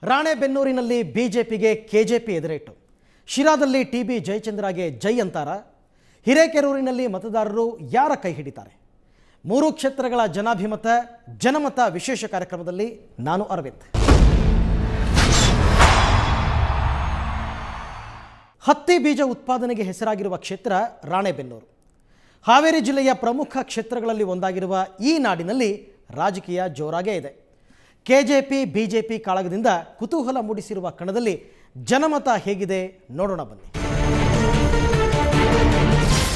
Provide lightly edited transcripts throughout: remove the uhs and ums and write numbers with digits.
ರಾಣೆಬೆನ್ನೂರಿನಲ್ಲಿ ಬಿಜೆಪಿಗೆ KJP ಎದುರೇಟು. ಶಿರಾದಲ್ಲಿ TB ಜಯಚಂದ್ರಗೆ ಜೈ ಅಂತಾರ. ಹಿರೇಕೆರೂರಿನಲ್ಲಿ ಮತದಾರರು ಯಾರ ಕೈ ಹಿಡಿತಾರೆ? 3 ಕ್ಷೇತ್ರಗಳ ಜನಮತ ವಿಶೇಷ ಕಾರ್ಯಕ್ರಮದಲ್ಲಿ ನಾನು ಅರವಿಂದ್. ಹತ್ತಿ ಬೀಜ ಉತ್ಪಾದನೆಗೆ ಹೆಸರಾಗಿರುವ ಕ್ಷೇತ್ರ ರಾಣೆಬೆನ್ನೂರು. ಹಾವೇರಿ ಜಿಲ್ಲೆಯ ಪ್ರಮುಖ ಕ್ಷೇತ್ರಗಳಲ್ಲಿ ಒಂದಾಗಿರುವ ಈ ನಾಡಿನಲ್ಲಿ ರಾಜಕೀಯ ಜೋರಾಗೇ ಇದೆ. ಕೆಜೆಪಿ ಬಿಜೆಪಿ ಕಾಳಗದಿಂದ ಕುತೂಹಲ ಮೂಡಿಸಿರುವ ಕಣದಲ್ಲಿ ಜನಮತ ಹೇಗಿದೆ ನೋಡೋಣ ಬನ್ನಿ.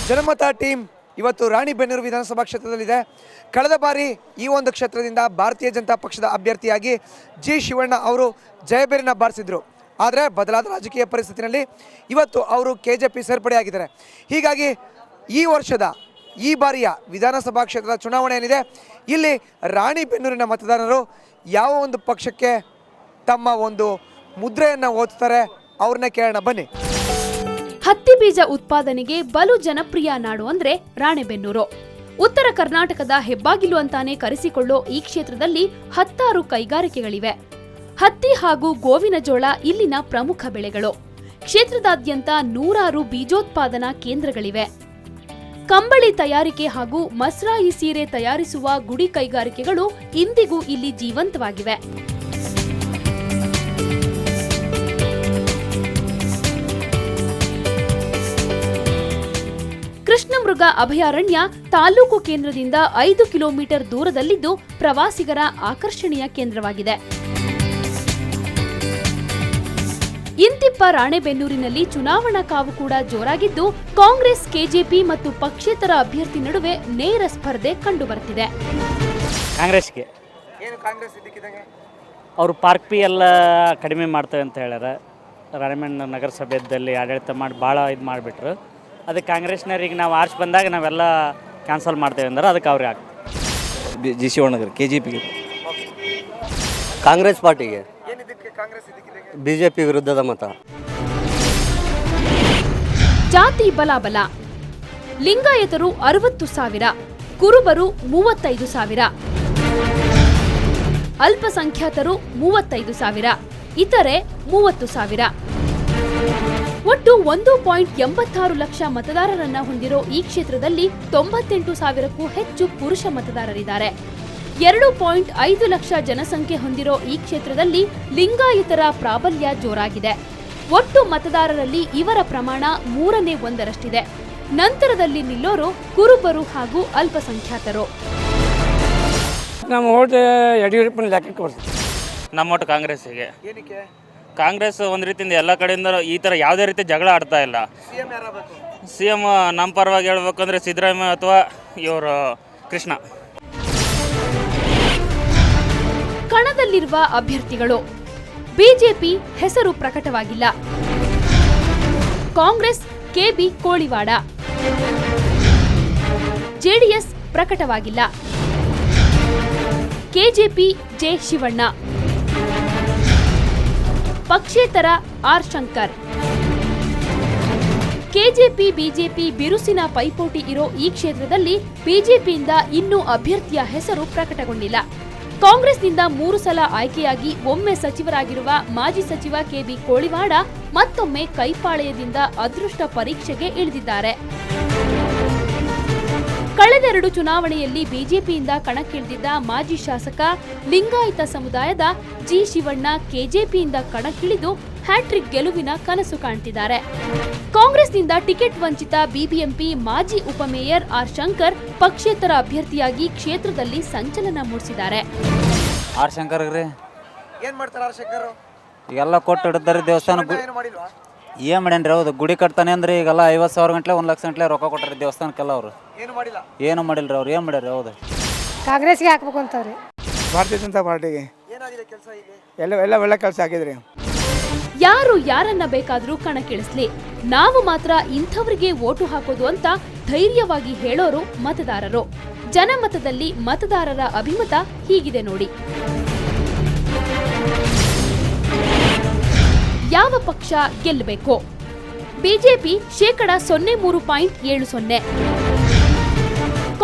ಜನಮತ ಟೀಮ್ ಇವತ್ತು ರಾಣಿಬೆನ್ನೂರು ವಿಧಾನಸಭಾ ಕ್ಷೇತ್ರದಲ್ಲಿದೆ. ಕಳೆದ ಬಾರಿ ಈ ಒಂದು ಕ್ಷೇತ್ರದಿಂದ ಭಾರತೀಯ ಜನತಾ ಪಕ್ಷದ ಅಭ್ಯರ್ಥಿಯಾಗಿ ಜಿ ಶಿವಣ್ಣ ಅವರು ಜಯಬೇರಿನ ಬಾರಿಸಿದ್ರು. ಆದರೆ ಬದಲಾದ ರಾಜಕೀಯ ಪರಿಸ್ಥಿತಿಯಲ್ಲಿ ಇವತ್ತು ಅವರು ಕೆಜೆಪಿ ಸೇರ್ಪಡೆಯಾಗಿದ್ದಾರೆ. ಹೀಗಾಗಿ ಈ ವರ್ಷದ ಈ ಬಾರಿಯ ವಿಧಾನಸಭಾ ಕ್ಷೇತ್ರದ ಚುನಾವಣೆ ಏನಿದೆ, ಇಲ್ಲಿ ರಾಣಿಬೆನ್ನೂರಿನ ಮತದಾರರು ಯಾವ ಒಂದು ಪಕ್ಷಕ್ಕೆ ತಮ್ಮ ಒಂದು ಮುದ್ರೆಯನ್ನು ಓದ್ತಾರೆ ಅವ್ರನ್ನೇ ಕೇಳೋಣ ಬನ್ನಿ. ಹತ್ತಿ ಬೀಜ ಉತ್ಪಾದನೆಗೆ ಬಲು ಜನಪ್ರಿಯ ನಾಡು ಅಂದ್ರೆ ರಾಣೆಬೆನ್ನೂರು. ಉತ್ತರ ಕರ್ನಾಟಕದ ಹೆಬ್ಬಾಗಿಲು ಅಂತಾನೆ ಕರೆಸಿಕೊಳ್ಳೋ ಈ ಕ್ಷೇತ್ರದಲ್ಲಿ 10 ಕೈಗಾರಿಕೆಗಳಿವೆ. ಹತ್ತಿ ಹಾಗೂ ಗೋವಿನ ಜೋಳ ಇಲ್ಲಿನ ಪ್ರಮುಖ ಬೆಳೆಗಳು. ಕ್ಷೇತ್ರದಾದ್ಯಂತ 100 ಬೀಜೋತ್ಪಾದನಾ ಕೇಂದ್ರಗಳಿವೆ. ಕಂಬಳಿ ತಯಾರಿಕೆ ಹಾಗೂ ಮಸ್ರಾಯಿ ಸೀರೆ ತಯಾರಿಸುವ ಗುಡಿ ಕೈಗಾರಿಕೆಗಳು ಇಂದಿಗೂ ಇಲ್ಲಿ ಜೀವಂತವಾಗಿವೆ. ಕೃಷ್ಣಮೃಗ ಅಭಯಾರಣ್ಯ ತಾಲೂಕು ಕೇಂದ್ರದಿಂದ 5 ಕಿಲೋಮೀಟರ್ ದೂರದಲ್ಲಿದ್ದು ಪ್ರವಾಸಿಗರ ಆಕರ್ಷಣೀಯ ಕೇಂದ್ರವಾಗಿದೆ. ಇಂತಿಪ್ಪ ರಾಣೆಬೆನ್ನೂರಿನಲ್ಲಿ ಚುನಾವಣಾ ಕಾವು ಕೂಡ ಜೋರಾಗಿದ್ದು, ಕಾಂಗ್ರೆಸ್ ಕೆಜೆಪಿ ಮತ್ತು ಪಕ್ಷೇತರ ಅಭ್ಯರ್ಥಿ ನಡುವೆ ನೇರ ಸ್ಪರ್ಧೆ ಕಂಡುಬರುತ್ತಿದೆ. ಕಾಂಗ್ರೆಸ್ಗೆ ಅವರು ಪಾರ್ಕ್ ಪಿ ಎಲ್ಲ ಕಡಿಮೆ ಮಾಡ್ತೇವೆ ಅಂತ ಹೇಳ್ಯಾರ. ರಾಣೆಬೆನ್ನೂರು ನಗರಸಭೆಯಲ್ಲಿ ಆಡಳಿತ ಮಾಡಿ ಭಾಳ ಇದು ಮಾಡಿಬಿಟ್ರು. ಅದಕ್ಕೆ ಕಾಂಗ್ರೆಸ್ನವ್ರಿಗೆ ನಾವು ಆರ್ಚ್ ಬಂದಾಗ ನಾವೆಲ್ಲ ಕ್ಯಾನ್ಸಲ್ ಮಾಡ್ತೇವೆ ಅಂದ್ರೆ ಅದಕ್ಕೆ ಅವ್ರಿಗೆ ಆಗ್ತದೆ. ಜಿ ಶಿವಣ್ಣಗರ್ ಕೆಜೆಪಿಗೆ, ಕಾಂಗ್ರೆಸ್ ಪಾರ್ಟಿಗೆ, ಬಿಜೆಪಿ ವಿರುದ್ಧದ ಮತ. ಜಾತಿ ಬಲಾಬಲ. ಲಿಂಗಾಯತರು 60,000, ಕುರುಬರು 35,000, ಅಲ್ಪಸಂಖ್ಯಾತರು 35,000, ಇತರೆ 30,000. ಒಟ್ಟು 1.86 ಲಕ್ಷ ಮತದಾರರನ್ನ ಹೊಂದಿರೋ ಈ ಕ್ಷೇತ್ರದಲ್ಲಿ 98,000ಕ್ಕೂ ಹೆಚ್ಚು ಪುರುಷ ಮತದಾರರಿದ್ದಾರೆ. 2.5 ಲಕ್ಷ ಜನಸಂಖ್ಯೆ ಹೊಂದಿರೋ ಈ ಕ್ಷೇತ್ರದಲ್ಲಿ ಲಿಂಗಾಯತರ ಪ್ರಾಬಲ್ಯ ಜೋರಾಗಿದೆ. ಒಟ್ಟು ಮತದಾರರಲ್ಲಿ ಇವರ ಪ್ರಮಾಣ 1/3 ನಂತರದಲ್ಲಿ ನಿಲ್ಲೋರು ಕುರುಬರು ಹಾಗೂ ಅಲ್ಪಸಂಖ್ಯಾತರು. ನಮ್ಮ ಓಟ್ ಯಡಿಯೂರಪ್ಪನ ಲೆಕ್ಕಕ್ಕೆ ಬರ್ತದೆ. ನಮ್ಮ ಓಟ್ ಕಾಂಗ್ರೆಸ್ಸಿಗೆ. ಕಾಂಗ್ರೆಸ್ ಒಂದು ರೀತಿಯಿಂದ ಎಲ್ಲ ಕಡೆಯಿಂದ ಈ ಥರ ಯಾವುದೇ ರೀತಿ ಜಗಳ ಆಡ್ತಾ ಇಲ್ಲ. CM ನಮ್ಮ ಪರವಾಗಿ ಹೇಳ್ಬೇಕಂದ್ರೆ ಸಿದ್ದರಾಮಯ್ಯ ಅಥವಾ ಇವರು ಕೃಷ್ಣ. ಕಣದಲ್ಲಿರುವ ಅಭ್ಯರ್ಥಿಗಳು. ಬಿಜೆಪಿ ಹೆಸರು ಪ್ರಕಟವಾಗಿಲ್ಲ. ಕಾಂಗ್ರೆಸ್ ಕೆಬಿ ಕೋಳಿವಾಡ. ಜೆಡಿಎಸ್ ಪ್ರಕಟವಾಗಿಲ್ಲ. KJP J Shivanna. ಪಕ್ಷೇತರ ಆರ್ ಶಂಕರ್. ಕೆಜೆಪಿ ಬಿಜೆಪಿ ಬಿರುಸಿನ ಪೈಪೋಟಿ ಇರೋ ಈ ಕ್ಷೇತ್ರದಲ್ಲಿ ಬಿಜೆಪಿಯಿಂದ ಇನ್ನೂ ಅಭ್ಯರ್ಥಿಯ ಹೆಸರು ಪ್ರಕಟಗೊಂಡಿಲ್ಲ. ಕಾಂಗ್ರೆಸ್ನಿಂದ 3 ಸಲ ಆಯ್ಕೆಯಾಗಿ ಒಮ್ಮೆ ಸಚಿವರಾಗಿರುವ ಮಾಜಿ ಸಚಿವ ಕೆಬಿ ಕೋಳಿವಾಡ ಮತ್ತೊಮ್ಮೆ ಕೈಪಾಳೆಯದಿಂದ ಅದೃಷ್ಟ ಪರೀಕ್ಷೆಗೆ ಇಳಿದಿದ್ದಾರೆ. ಕಳೆದ 2 ಚುನಾವಣೆಯಲ್ಲಿ ಬಿಜೆಪಿಯಿಂದ ಕಣಕ್ಕಿಳಿದಿದ್ದ ಮಾಜಿ ಶಾಸಕ ಲಿಂಗಾಯತ ಸಮುದಾಯದ ಜಿ ಶಿವಣ್ಣ ಕೆಜೆಪಿಯಿಂದ ಕಣಕ್ಕಿಳಿದು ಹ್ಯಾಟ್ರಿಕ್ ಗೆಲುವಿನ ಕನಸು ಕಾಣ್ತಿದ್ದಾರೆ. ಕಾಂಗ್ರೆಸ್ನಿಂದ ಟಿಕೆಟ್ ವಂಚಿತ ಬಿಬಿಎಂಪಿ ಮಾಜಿ ಉಪಮೇಯರ್ ಆರ್ ಶಂಕರ್ ಪಕ್ಷೇತರ ಅಭ್ಯರ್ಥಿಯಾಗಿ ಕ್ಷೇತ್ರದಲ್ಲಿ ಸಂಚಲನ ಮೂಡಿಸಿದ್ದಾರೆ. ಆರ್ ಶಂಕರ್ ಏನ್ ಮಾಡ್ತಾರೆ? ಆರ್ ಶಂಕರ್ ಈಗೆಲ್ಲ ಕೊಟ್ಟು ಹಿಡಿದಾರೆ ದೇವಸ್ಥಾನ. ಏನ್ ಮಾಡ್ಯಾನ್ರಿ? ಹೌದು, ಗುಡಿ ಕಟ್ತಾನೆ ಅಂದ್ರೆ ಈಗೆಲ್ಲ 50,000 ಗಂಟ್ಲೆ 1 ಲಕ್ಷ ಗಂಟ್ಲೆ ರೊಕ್ಕ ಕೊಟ್ಟಾರೆ ದೇವಸ್ಥಾನಕ್ಕೆಲ್ಲ. ಅವರು ಏನು ಮಾಡಿಲ್ರಿ. ಅವ್ರು ಏನ್ ಮಾಡ್ಯಾರ? ಹೌದು, ಕಾಂಗ್ರೆಸ್ಗೆ ಹಾಕ್ಬೇಕು ಅಂತಾವ್ರಿ. ಭಾರತೀಯ ಜನತಾ ಪಾರ್ಟಿಗೆ ಎಲ್ಲ ಒಳ್ಳೆ ಕೆಲಸ ಆಗಿದ್ರಿ. ಯಾರು ಯಾರನ್ನ ಬೇಕಾದ್ರೂ ಕಣಕ್ಕಿಳಿಸ್ಲಿ, ನಾವು ಮಾತ್ರ ಇಂಥವ್ರಿಗೆ ವೋಟು ಹಾಕೋದು ಅಂತ ಧೈರ್ಯವಾಗಿ ಹೇಳೋರು ಮತದಾರರು. ಜನಮತದಲ್ಲಿ ಮತದಾರರ ಅಭಿಮತ ಹೀಗಿದೆ ನೋಡಿ. ಯಾವ ಪಕ್ಷ ಗೆಲ್ಲಬೇಕು? ಬಿಜೆಪಿ (0.70%),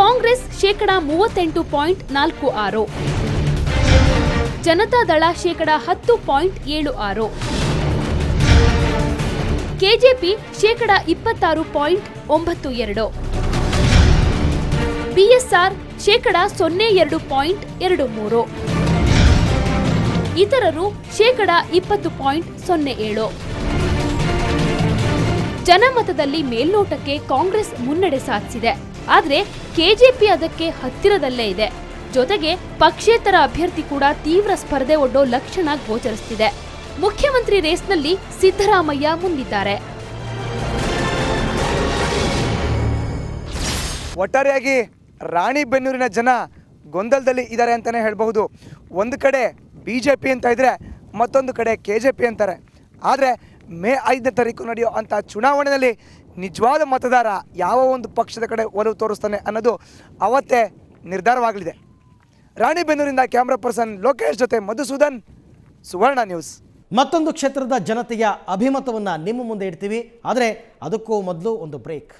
ಕಾಂಗ್ರೆಸ್ (38.46%), ಜನತಾದಳ ಶೇಕಡ 10.76, ಕೆಜೆಪಿ ಶೇಕಡ 26.92, ಬಿಎಸ್ಆರ್ ಶೇಕಡ 02.23, ಇತರರು ಶೇಕಡ 20.07. ಜನಮತದಲ್ಲಿ ಮೇಲ್ನೋಟಕ್ಕೆ ಕಾಂಗ್ರೆಸ್ ಮುನ್ನಡೆ ಸಾಧಿಸಿದೆ. ಆದರೆ ಕೆಜೆಪಿ ಅದಕ್ಕೆ ಹತ್ತಿರದಲ್ಲೇ ಇದೆ. ಜೊತೆಗೆ ಪಕ್ಷೇತರ ಅಭ್ಯರ್ಥಿ ಕೂಡ ತೀವ್ರ ಸ್ಪರ್ಧೆ ಒಡ್ಡೋ ಲಕ್ಷಣ ಗೋಚರಿಸುತ್ತಿದೆ. ಮುಖ್ಯಮಂತ್ರಿ ರೇಸ್ನಲ್ಲಿ ಸಿದ್ದರಾಮಯ್ಯ ಮುಂದಿದ್ದಾರೆ. ಒಟ್ಟಾರೆಯಾಗಿ ರಾಣಿಬೆನ್ನೂರಿನ ಜನ ಗೊಂದಲದಲ್ಲಿ ಇದ್ದಾರೆ ಅಂತಲೇ ಹೇಳಬಹುದು. ಒಂದು ಕಡೆ BJP ಅಂತ ಇದ್ರೆ ಮತ್ತೊಂದು ಕಡೆ KJP ಅಂತಾರೆ. ಆದರೆ ಮೇ 5ನೇ ತಾರೀಕು ನಡೆಯೋ ಅಂಥ ಚುನಾವಣೆಯಲ್ಲಿ ನಿಜವಾದ ಮತದಾರ ಯಾವ ಒಂದು ಪಕ್ಷದ ಕಡೆ ಒಲವು ತೋರಿಸ್ತಾನೆ ಅನ್ನೋದು ಅವತ್ತೇ ನಿರ್ಧಾರವಾಗಲಿದೆ. ರಾಣಿಬೆನ್ನೂರಿಂದ ಕ್ಯಾಮ್ರಾ ಪರ್ಸನ್ ಲೋಕೇಶ್ ಜೊತೆ ಮಧುಸೂದನ್, ಸುವರ್ಣ ನ್ಯೂಸ್. ಮತ್ತೊಂದು ಕ್ಷೇತ್ರದ ಜನತೆಯ ಅಭಿಮತವನ್ನು ನಿಮ್ಮ ಮುಂದೆ ಇಡ್ತೀವಿ. ಆದರೆ ಅದಕ್ಕೂ ಮೊದಲು ಒಂದು ಬ್ರೇಕ್.